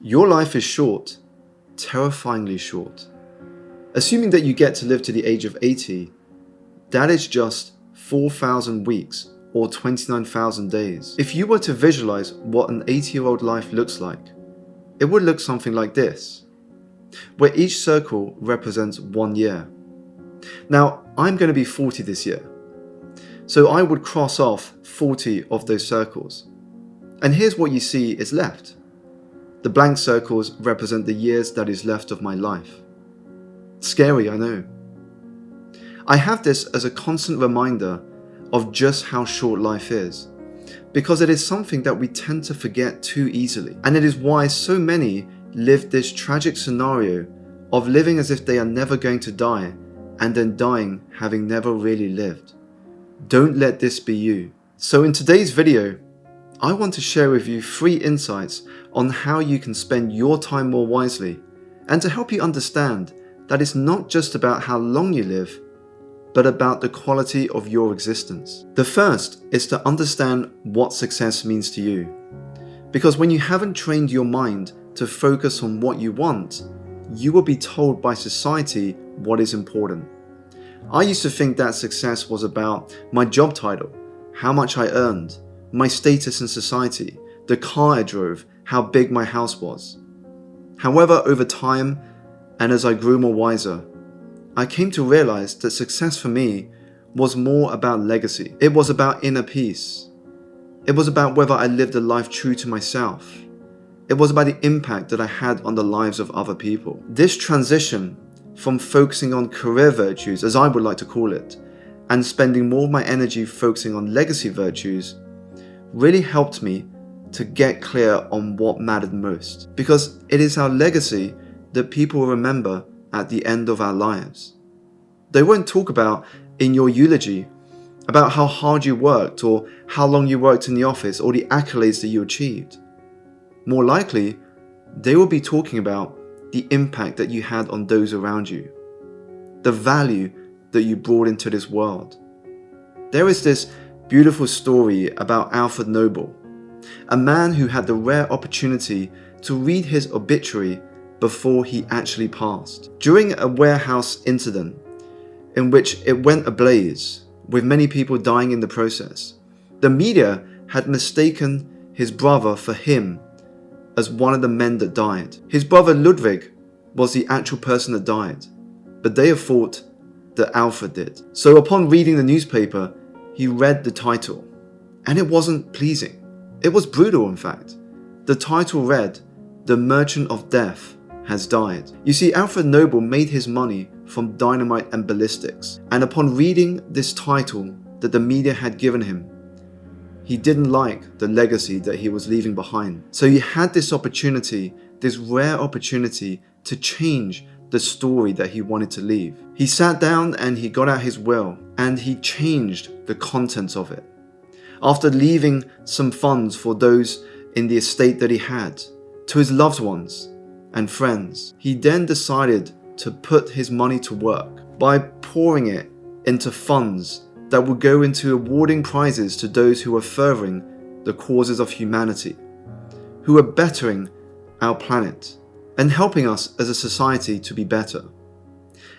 Your life is short, terrifyingly short. Assuming that you get to live to the age of 80, that is just 4,000 weeks or 29,000 days. If you were to visualize what an 80-year-old life looks like, it would look something like this, where each circle represents 1 year. Now, I'm going to be 40 this year, so I would cross off 40 of those circles. And here's what you see is left. The blank circles represent the years that is left of my life. Scary, I know. I have this as a constant reminder of just how short life is, because it is something that we tend to forget too easily. And it is why so many live this tragic scenario of living as if they are never going to die and then dying having never really lived. Don't let this be you. So in today's video, I want to share with you 3 insights on how you can spend your time more wisely, and to help you understand that it's not just about how long you live, but about the quality of your existence. The first is to understand what success means to you. Because when you haven't trained your mind to focus on what you want, you will be told by society what is important. I used to think that success was about my job title, how much I earned, my status in society, the car I drove, how big my house was. However, over time, and as I grew more wiser, I came to realize that success for me was more about legacy. It was about inner peace. It was about whether I lived a life true to myself. It was about the impact that I had on the lives of other people. This transition from focusing on career virtues, as I would like to call it, and spending more of my energy focusing on legacy virtues, really helped me to get clear on what mattered most. Because it is our legacy that people remember at the end of our lives. They won't talk about in your eulogy about how hard you worked or how long you worked in the office or the accolades that you achieved. More likely, they will be talking about the impact that you had on those around you, the value that you brought into this world. There is this beautiful story about Alfred Nobel, a man who had the rare opportunity to read his obituary before he actually passed. During a warehouse incident in which it went ablaze, with many people dying in the process, the media had mistaken his brother for him as one of the men that died. His brother Ludwig was the actual person that died, but they have thought that Alfred did. So upon reading the newspaper, he read the title, and it wasn't pleasing. It was brutal, in fact. The title read, "The Merchant of Death has died." You see, Alfred Nobel made his money from dynamite and ballistics, and upon reading this title that the media had given him, he didn't like the legacy that he was leaving behind. So he had this opportunity, this rare opportunity, to change the story that he wanted to leave. He sat down and he got out his will, and he changed the contents of it. After leaving some funds for those in the estate that he had, to his loved ones and friends, he then decided to put his money to work by pouring it into funds that would go into awarding prizes to those who are furthering the causes of humanity, who are bettering our planet and helping us as a society to be better.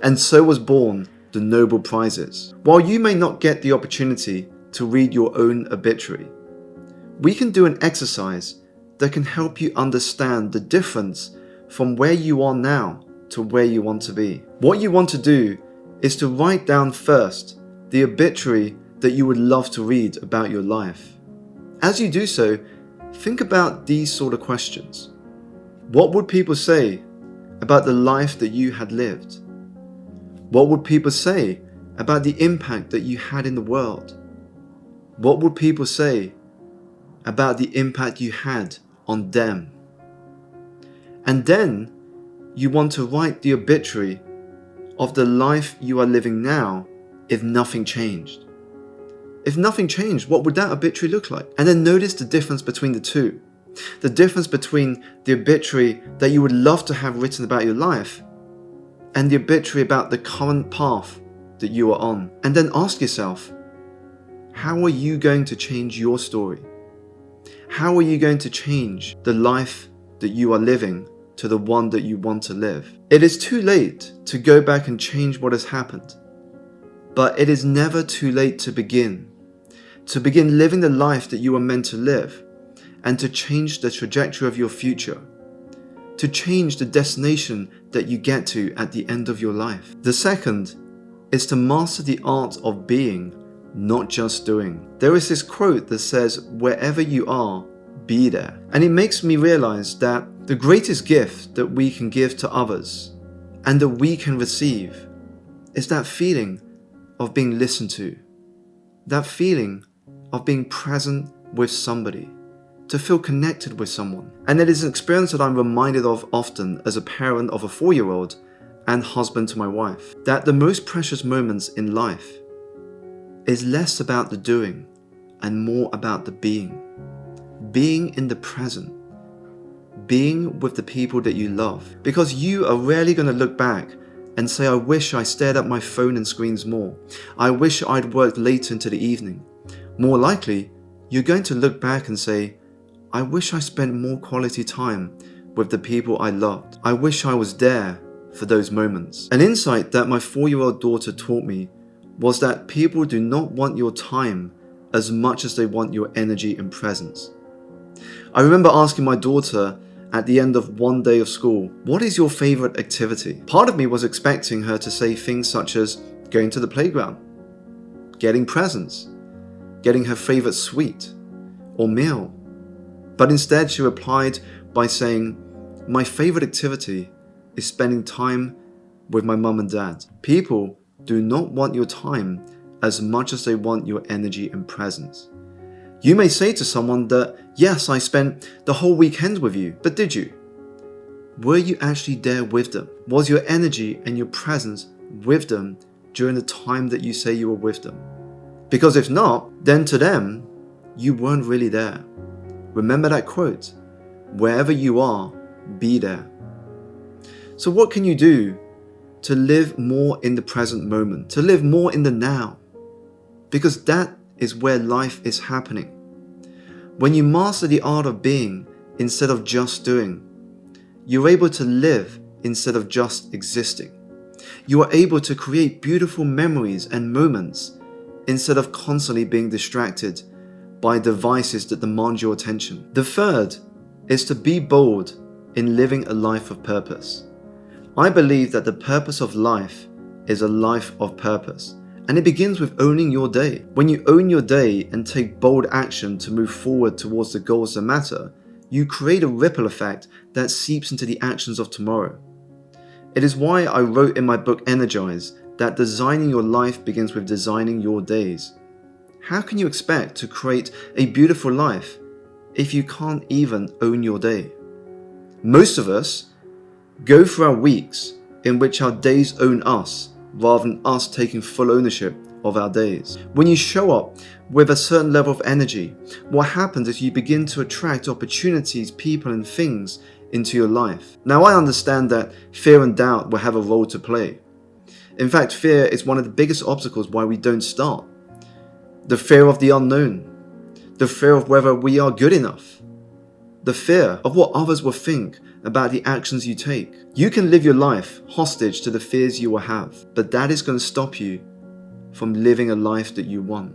And so was born the Nobel Prizes. While you may not get the opportunity to read your own obituary, we can do an exercise that can help you understand the difference from where you are now to where you want to be. What you want to do is to write down first the obituary that you would love to read about your life. As you do so, think about these sort of questions. What would people say about the life that you had lived? What would people say about the impact that you had in the world? What would people say about the impact you had on them? And then you want to write the obituary of the life you are living now if nothing changed. If nothing changed, what would that obituary look like? And then notice the difference between the two. The difference between the obituary that you would love to have written about your life and the obituary about the current path that you are on. And then ask yourself, how are you going to change your story? How are you going to change the life that you are living to the one that you want to live. It is too late to go back and change what has happened, but it is never too late to begin living the life that you are meant to live, and to change the trajectory of your future, to change the destination that you get to at the end of your life. The second is to master the art of being, not just doing. There is this quote that says, "Wherever you are, be there." And it makes me realize that the greatest gift that we can give to others and that we can receive is that feeling of being listened to, that feeling of being present with somebody, to feel connected with someone. And it is an experience that I'm reminded of often as a parent of a 4-year-old and husband to my wife, that the most precious moments in life is less about the doing and more about the being. Being in the present, being with the people that you love. Because you are rarely going to look back and say, "I wish I stared at my phone and screens more. I wish I'd worked late into the evening." More likely, you're going to look back and say, "I wish I spent more quality time with the people I loved. I wish I was there for those moments." An insight that my 4-year-old daughter taught me was that people do not want your time as much as they want your energy and presence. I remember asking my daughter at the end of one day of school, "What is your favorite activity?" Part of me was expecting her to say things such as going to the playground, getting presents, getting her favorite sweet or meal. But instead she replied by saying, "My favorite activity is spending time with my mum and dad." People do not want your time as much as they want your energy and presence. You may say to someone that, "Yes, I spent the whole weekend with you," but did you? Were you actually there with them? Was your energy and your presence with them during the time that you say you were with them? Because if not, then to them, you weren't really there. Remember that quote, "Wherever you are, be there." So what can you do to live more in the present moment, to live more in the now? Because that is where life is happening. When you master the art of being instead of just doing, you're able to live instead of just existing. You are able to create beautiful memories and moments instead of constantly being distracted by devices that demand your attention. The third is to be bold in living a life of purpose. I believe that the purpose of life is a life of purpose, and it begins with owning your day. When you own your day and take bold action to move forward towards the goals that matter, you create a ripple effect that seeps into the actions of tomorrow. It is why I wrote in my book Energize that designing your life begins with designing your days. How can you expect to create a beautiful life if you can't even own your day? Most of us go through our weeks in which our days own us rather than us taking full ownership of our days. When you show up with a certain level of energy, what happens is you begin to attract opportunities, people and things into your life. Now I understand that fear and doubt will have a role to play. In fact, fear is one of the biggest obstacles why we don't start. The fear of the unknown, the fear of whether we are good enough, the fear of what others will think about the actions you take. You can live your life hostage to the fears you will have, but that is going to stop you from living a life that you want,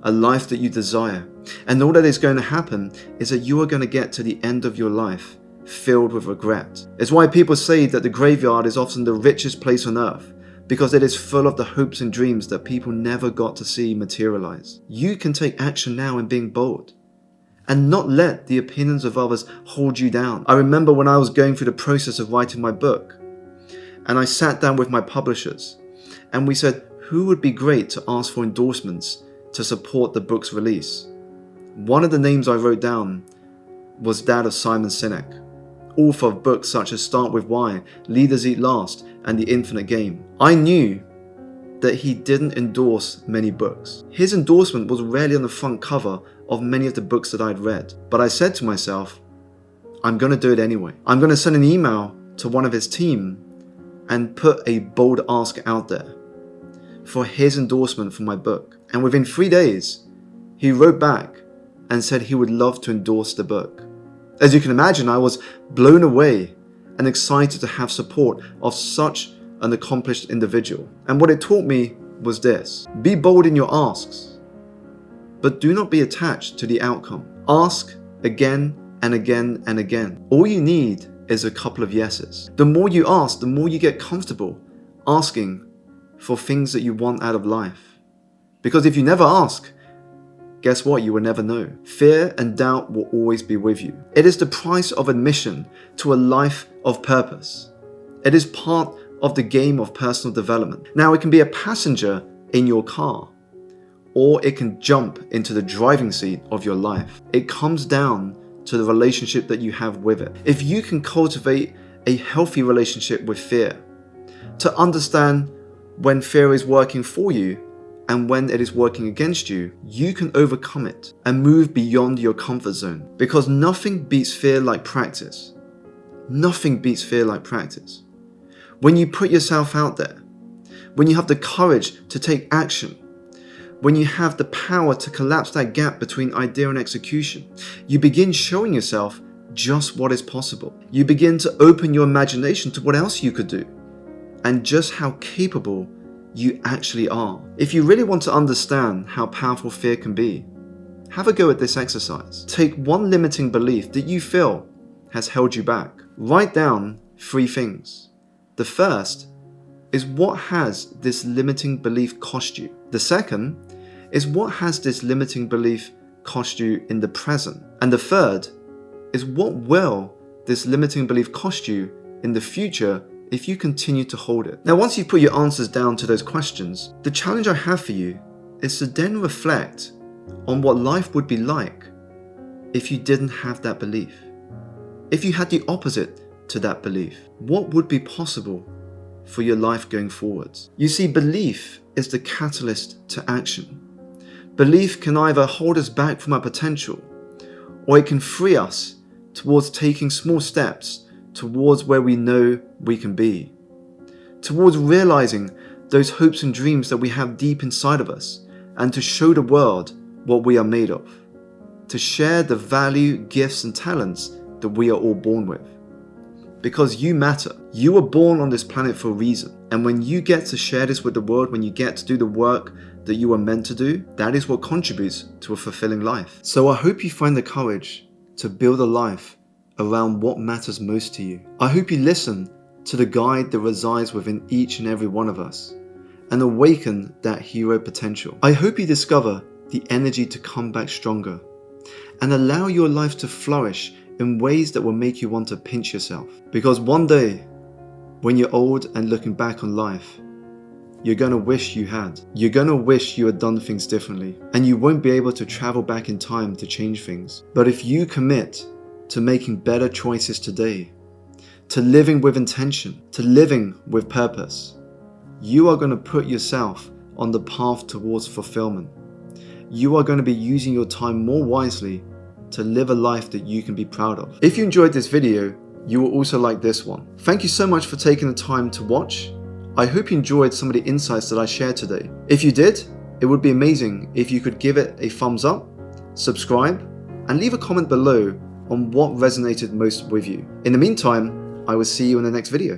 a life that you desire. And all that is going to happen is that you are going to get to the end of your life filled with regret. It's why people say that the graveyard is often the richest place on earth, because it is full of the hopes and dreams that people never got to see materialize. You can take action now in being bold and not let the opinions of others hold you down. I remember when I was going through the process of writing my book, and I sat down with my publishers and we said, who would be great to ask for endorsements to support the book's release? One of the names I wrote down was that of Simon Sinek, author of books such as Start With Why, Leaders Eat Last, and The Infinite Game. I knew that he didn't endorse many books. His endorsement was rarely on the front cover of many of the books that I'd read. But I said to myself, I'm going to do it anyway. I'm going to send an email to one of his team and put a bold ask out there for his endorsement for my book. And within 3 days, he wrote back and said he would love to endorse the book. As you can imagine, I was blown away and excited to have support of such an accomplished individual. And what it taught me was this: be bold in your asks, but do not be attached to the outcome. Ask again and again and again. All you need is a couple of yeses. The more you ask, the more you get comfortable asking for things that you want out of life. Because if you never ask, guess what? You will never know. Fear and doubt will always be with you. It is the price of admission to a life of purpose. It is part of the game of personal development. Now, it can be a passenger in your car, or it can jump into the driving seat of your life. It comes down to the relationship that you have with it. If you can cultivate a healthy relationship with fear, to understand when fear is working for you and when it is working against you, you can overcome it and move beyond your comfort zone. Because nothing beats fear like practice. Nothing beats fear like practice. When you put yourself out there, when you have the courage to take action, when you have the power to collapse that gap between idea and execution, you begin showing yourself just what is possible. You begin to open your imagination to what else you could do and just how capable you actually are. If you really want to understand how powerful fear can be, have a go at this exercise. Take one limiting belief that you feel has held you back. Write down 3 things. The first is, what has this limiting belief cost you? The second is, what has this limiting belief cost you in the present? And the third is, what will this limiting belief cost you in the future if you continue to hold it? Now, once you've put your answers down to those questions, the challenge I have for you is to then reflect on what life would be like if you didn't have that belief. If you had the opposite to that belief, what would be possible for your life going forwards? You see, belief is the catalyst to action. Belief can either hold us back from our potential, or it can free us towards taking small steps towards where we know we can be, towards realizing those hopes and dreams that we have deep inside of us, and to show the world what we are made of, to share the value, gifts, and talents that we are all born with. Because you matter. You were born on this planet for a reason. And when you get to share this with the world, when you get to do the work that you are meant to do, that is what contributes to a fulfilling life. So I hope you find the courage to build a life around what matters most to you. I hope you listen to the guide that resides within each and every one of us and awaken that hero potential. I hope you discover the energy to come back stronger and allow your life to flourish in ways that will make you want to pinch yourself. Because one day, when you're old and looking back on life, you're going to wish you had. You're going to wish you had done things differently, and you won't be able to travel back in time to change things. But if you commit to making better choices today, to living with intention, to living with purpose, you are going to put yourself on the path towards fulfillment. You are going to be using your time more wisely to live a life that you can be proud of. If you enjoyed this video, you will also like this one. Thank you so much for taking the time to watch. I hope you enjoyed some of the insights that I shared today. If you did, it would be amazing if you could give it a thumbs up, subscribe, and leave a comment below on what resonated most with you. In the meantime, I will see you in the next video.